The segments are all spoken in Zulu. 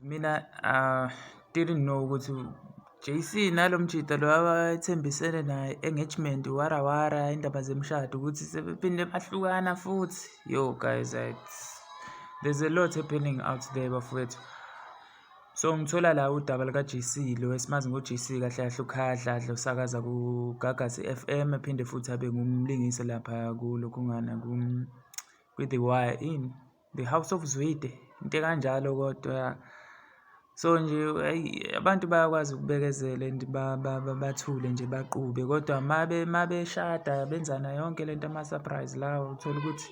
Mina didn't know ukuthi JC nalo mjida lo abayethembisene naye engagement wara indaba zemshado ukuthi sebephinde bahlukana futhi. Yo guys, there's a lot happening out there bafowethu. So ngithola la udaba lika JC lo esimazi ngo-JC kahle kahle uKhaya Dladla usakaza kuGagasi FM ephinde futhi abe ngumlingisi lapha kulo kungana kwi-The Wire in The House of Zwide into kanjalo kodwa so nje abantu bayakwazi ukubekezela and bathule nje baqhube kodwa mabeshada benzana yonke lento ama-surprise lawo uthola ukuthi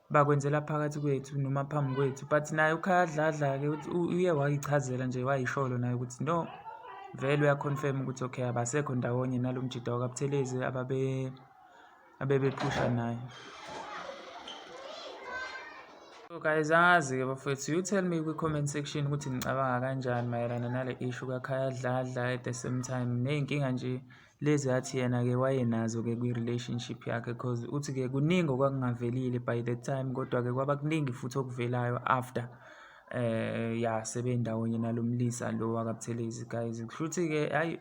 bakwenzela phakathi kwethu noma phambi kwethu but naye uKhaya Dladla-ke uye wayichazela nje wayisholo naye ukuthi no vele uyaconfirm ukuthi okay abasekho ndawonye nalo mjida wakaButhelezi abebephusha naye. So guys, angazi-ke bafowethu, you tell me kwi-comment section ukuthi ngicabanga kanjani mayelana nale issue kaKhaya Dladla at the same time ney'nkinga nje lezi athi yena-ke wayenazo-ke kwi-relationship yakhe cause uthi-ke kuningi okwakungavelile by the time kodwa-ke kwaba kuningi futhi okuvelayo after sebendawonye nalo mlisa lo wakaButhelezi guys. Kusho ukuthi-ke hayi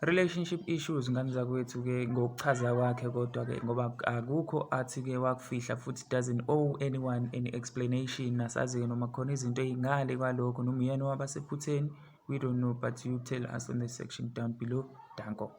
relationship issues ngani zakwethu-ke ngokuchaza kwakhe kodwa-ke ngoba akukho athi-ke wakufihla futhi doesn't owe anyone any explanation. Asazi-ke noma khona izinto ey'ngale kwalokho noma uyena owaba sephutheni, we don't know but you tell us in the section down below. Danko.